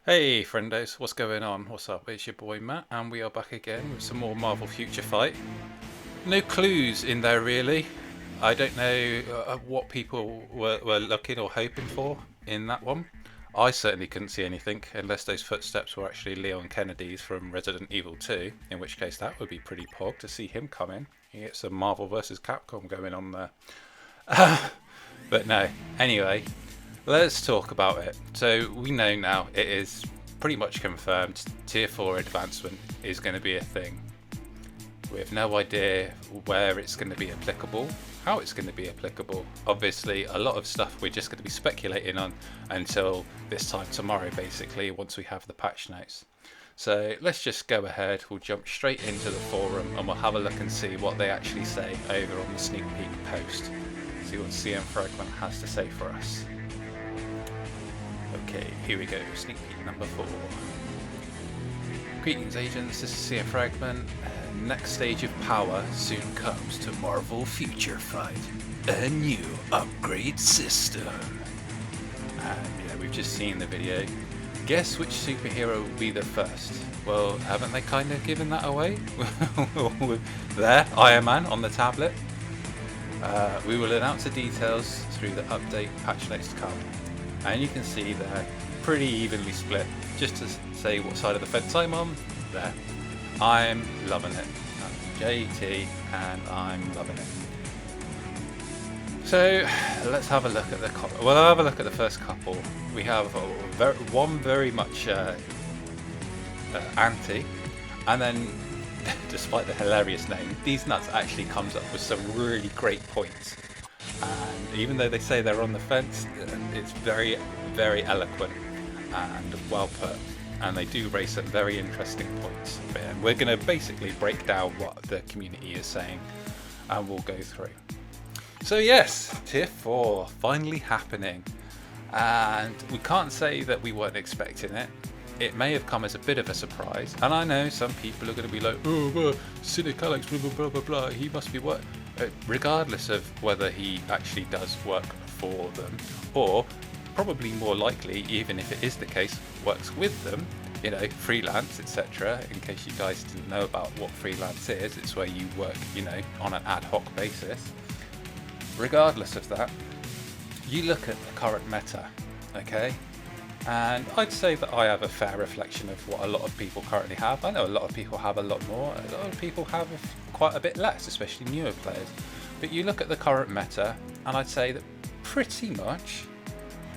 Hey friendos, what's going on? What's up? It's your boy Matt, and we are back again with some more Marvel Future Fight. No clues in there really. I don't know what people were looking or hoping for in that one. I certainly couldn't see anything unless those footsteps were actually Leon Kennedy's from Resident Evil 2, in which case that would be pretty pog to see him come in. You get some Marvel vs. Capcom going on there. But no, anyway, let's talk about it. So we know now it is pretty much confirmed Tier 4 advancement is going to be a thing. We have no idea where it's going to be applicable, how it's going to be applicable. Obviously, a lot of stuff we're just going to be speculating on until this time tomorrow, basically, once we have the patch notes. So let's just go ahead, we'll jump straight into the forum and we'll have a look and see what they actually say over on the sneak peek post. See what CM Fragment has to say for us. Okay, here we go, sneak peek number 4. Greetings agents, this is CM Fragment. Next stage of power soon comes to Marvel Future Fight. A new upgrade system. And yeah, we've just seen the video. Guess which superhero will be the first? Well, haven't they kind of given that away? There, Iron Man on the tablet. We will announce the details through the update patch notes to come. And you can see they're pretty evenly split. Just to say what side of the fence I'm on, there. I'm loving it. I'm JT and I'm loving it. So let's have a look at the couple. Well, I'll have a look at the first couple. We have one very much anti, and then despite the hilarious name, These Nuts actually comes up with some really great points. And even though they say they're on the fence, it's very, very eloquent and well put. And they do raise some very interesting points. And we're going to basically break down what the community is saying, and we'll go through. So yes, Tier 4 finally happening. And we can't say that we weren't expecting it. It may have come as a bit of a surprise. And I know some people are going to be like, oh, well, Cynic Alex, blah, blah, blah, blah, blah. He must be what? Regardless of whether he actually does work for them, or probably more likely, even if it is the case, works with them, you know, freelance, etc. In case you guys didn't know about what freelance is, it's where you work, you know, on an ad hoc basis. Regardless of that, you look at the current meta, okay? And I'd say that I have a fair reflection of what a lot of people currently have. I know a lot of people have a lot more, a lot of people have quite a bit less, especially newer players. But you look at the current meta, and I'd say that pretty much,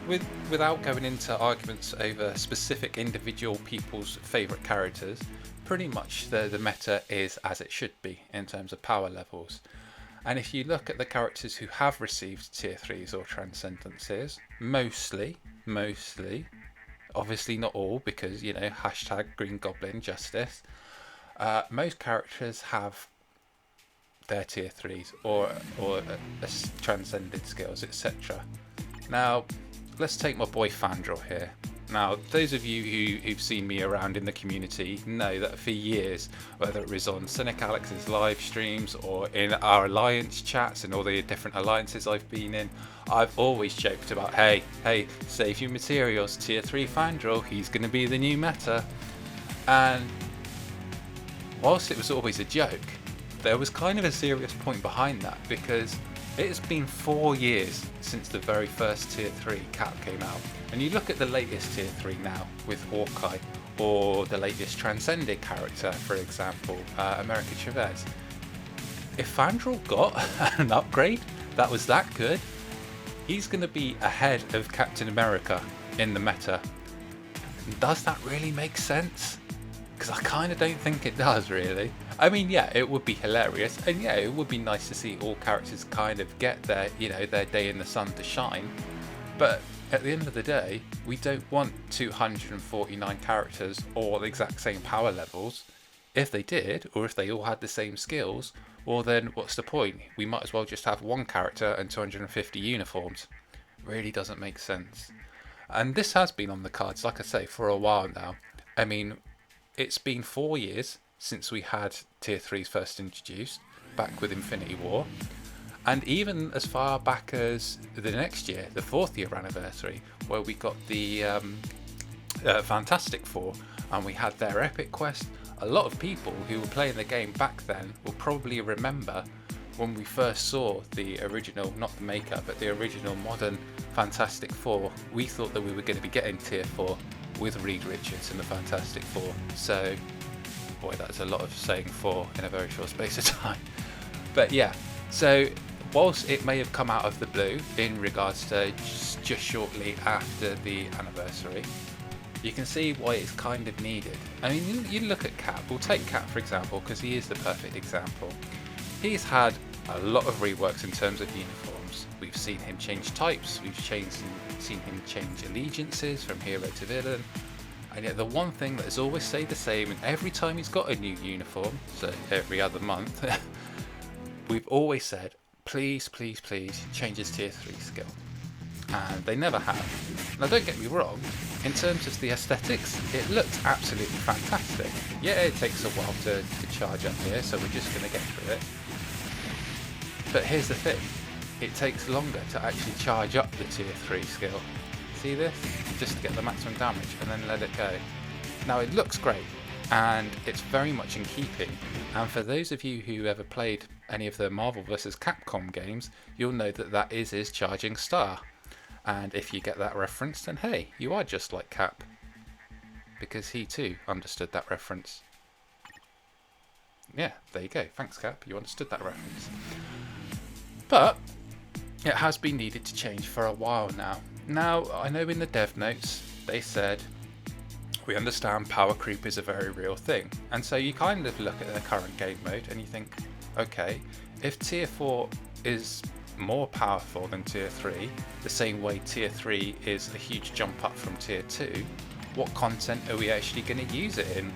without going into arguments over specific individual people's favourite characters, pretty much the meta is as it should be in terms of power levels. And if you look at the characters who have received tier 3s or transcendences, mostly, obviously not all, because, you know, hashtag Green Goblin Justice, most characters have their tier 3s or transcended skills, etc. Now, let's take my boy Fandral here. Now, those of you who've seen me around in the community know that for years, whether it was on Cynic Alex's live streams or in our alliance chats and all the different alliances I've been in, I've always joked about, hey, save your materials, tier 3 Fandral, he's going to be the new meta. And whilst it was always a joke, there was kind of a serious point behind that, because it's been 4 years since the very first tier 3 cap came out. And you look at the latest tier 3 now with Hawkeye, or the latest transcended character, for example, America Chavez. If Fandral got an upgrade that was that good, he's going to be ahead of Captain America in the meta. Does that really make sense? Because I kind of don't think it does, really. I mean, yeah, it would be hilarious, and yeah, it would be nice to see all characters kind of get their, you know, their day in the sun to shine. But at the end of the day, we don't want 249 characters all the exact same power levels. If they did, or if they all had the same skills, well then what's the point? We might as well just have one character and 250 uniforms. Really doesn't make sense. And this has been on the cards, like I say, for a while now. I mean, it's been 4 years since we had tier 3s first introduced, back with Infinity War. And even as far back as the next year, the 4th year anniversary, where we got the Fantastic Four, and we had their epic quest. A lot of people who were playing the game back then will probably remember when we first saw the original, not the maker, but the original modern Fantastic Four. We thought that we were going to be getting Tier 4 with Reed Richards and the Fantastic Four. So, boy, that's a lot of saying four in a very short space of time. But yeah, so whilst it may have come out of the blue in regards to just shortly after the anniversary, you can see why it's kind of needed. I mean, you look at Cap. We'll take Cap for example, because he is the perfect example. He's had a lot of reworks in terms of uniforms. We've seen him change types, we've seen him change allegiances from hero to villain, and yet the one thing that has always stayed the same, and every time he's got a new uniform, so every other month, we've always said, please, please, please change his tier 3 skill. And they never have. Now don't get me wrong, in terms of the aesthetics, it looks absolutely fantastic. Yeah, it takes a while to charge up here, so we're just going to get through it. But here's the thing, it takes longer to actually charge up the tier 3 skill. See this? Just to get the maximum damage and then let it go. Now it looks great, and it's very much in keeping. And for those of you who ever played any of the Marvel vs. Capcom games, you'll know that that is his charging star. And if you get that reference, then hey, you are just like Cap. Because he too understood that reference. Yeah, there you go. Thanks, Cap. You understood that reference. But it has been needed to change for a while now. Now, I know in the dev notes, they said, we understand power creep is a very real thing. And so you kind of look at the current game mode and you think, okay, if tier 4 is more powerful than tier 3, the same way tier 3 is a huge jump up from tier 2, what content are we actually going to use it in?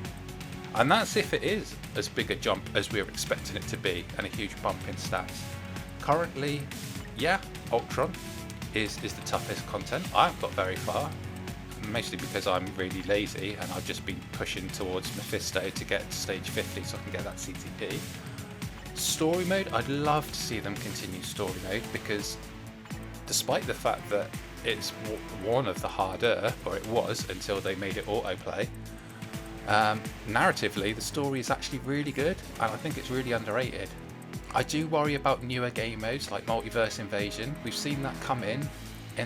And that's if it is as big a jump as we were expecting it to be, and a huge bump in stats. Currently, yeah, Ultron is the toughest content. I haven't got very far, mostly because I'm really lazy and I've just been pushing towards Mephisto to get to stage 50 so I can get that CTP. Story mode, I'd love to see them continue story mode, because despite the fact that it's one of the harder, or it was until they made it autoplay, narratively the story is actually really good, and I think it's really underrated. I do worry about newer game modes like Multiverse Invasion. We've seen that come in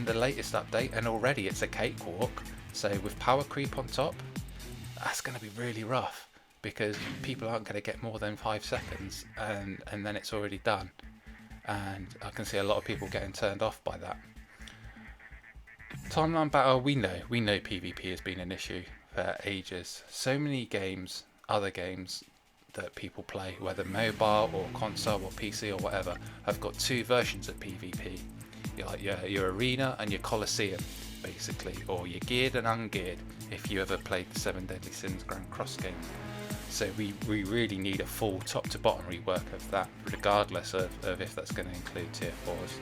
the latest update, and already it's a cakewalk. So with power creep on top, that's going to be really rough, because people aren't going to get more than 5 seconds, and then it's already done. And I can see a lot of people getting turned off by that. Timeline battle, we know PvP has been an issue for ages. So many games, other games that people play, whether mobile or console or PC or whatever, have got 2 versions of PvP. You're like your arena and your Colosseum, basically, or your geared and ungeared, if you ever played the 7 Deadly Sins Grand Cross games. So we really need a full top to bottom rework of that, regardless of if that's going to include tier 4s.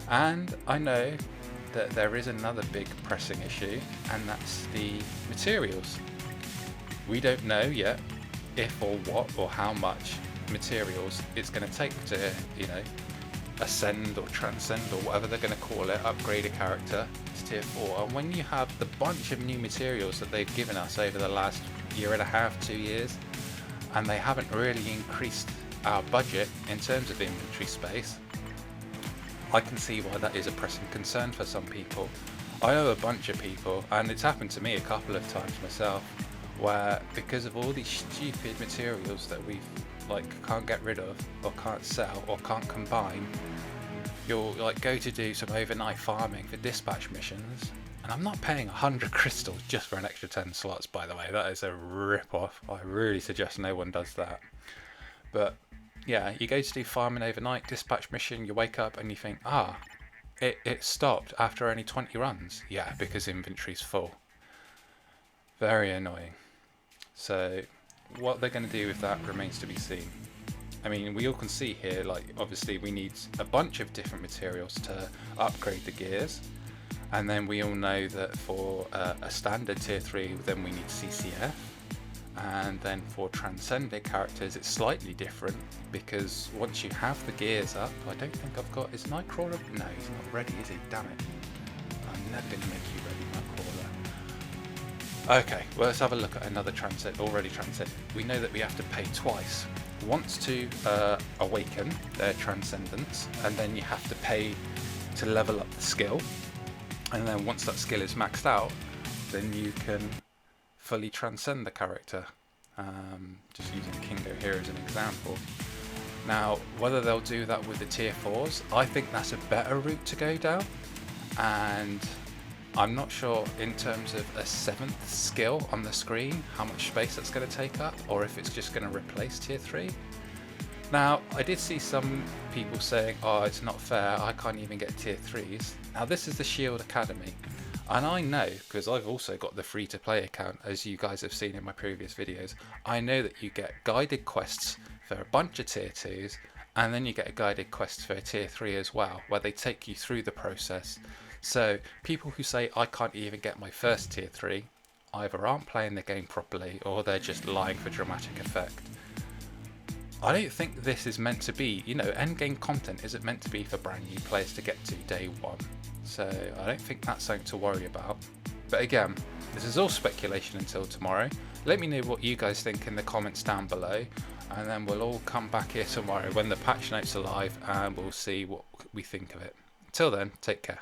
And I know that there is another big pressing issue, and that's the materials. We don't know yet if or what or how much materials it's going to take to, ascend or transcend or whatever they're going to call it, upgrade a character to tier 4. And when you have the bunch of new materials that they've given us over the last year and a half, 2 years, and they haven't really increased our budget in terms of inventory space, I can see why that is a pressing concern for some people. I know a bunch of people, and it's happened to me a couple of times myself, where because of all these stupid materials that we've can't get rid of or can't sell or can't combine, you'll go to do some overnight farming for dispatch missions, and I'm not paying 100 crystals just for an extra 10 slots, by the way. That is a rip-off. I really suggest no one does that. But yeah, you go to do farming overnight, dispatch mission, you wake up and you think, it stopped after only 20 runs. Yeah, because inventory's full. Very annoying. So what they're going to do with that remains to be seen. I mean, we all can see here, obviously we need a bunch of different materials to upgrade the gears, and then we all know that for a standard tier 3 then we need CCF, and then for transcended characters it's slightly different, because once you have the gears up, I don't think I've got, is Nightcrawler? No, he's not ready, is he? Damn it. I'm never going to make you ready, Nightcrawler. Okay, well, let's have a look at another already transcended. We know that we have to pay twice. Once to awaken their transcendence, and then you have to pay to level up the skill. And then once that skill is maxed out, then you can fully transcend the character. Just using Kingo here as an example. Now, whether they'll do that with the tier 4s, I think that's a better route to go down. And I'm not sure in terms of a 7th skill on the screen how much space that's going to take up, or if it's just going to replace tier 3. Now, I did see some people saying, oh, it's not fair, I can't even get tier 3s. Now, this is the Shield Academy, and I know, because I've also got the free-to-play account, as you guys have seen in my previous videos, I know that you get guided quests for a bunch of tier 2s, and then you get a guided quest for a tier 3 as well, where they take you through the process. So people who say I can't even get my first tier 3 either aren't playing the game properly, or they're just lying for dramatic effect. I don't think this is meant to be, you know, endgame content isn't meant to be for brand new players to get to day 1. So I don't think that's something to worry about. But again, this is all speculation until tomorrow. Let me know what you guys think in the comments down below, and then we'll all come back here tomorrow when the patch notes are live, and we'll see what we think of it. Until then, take care.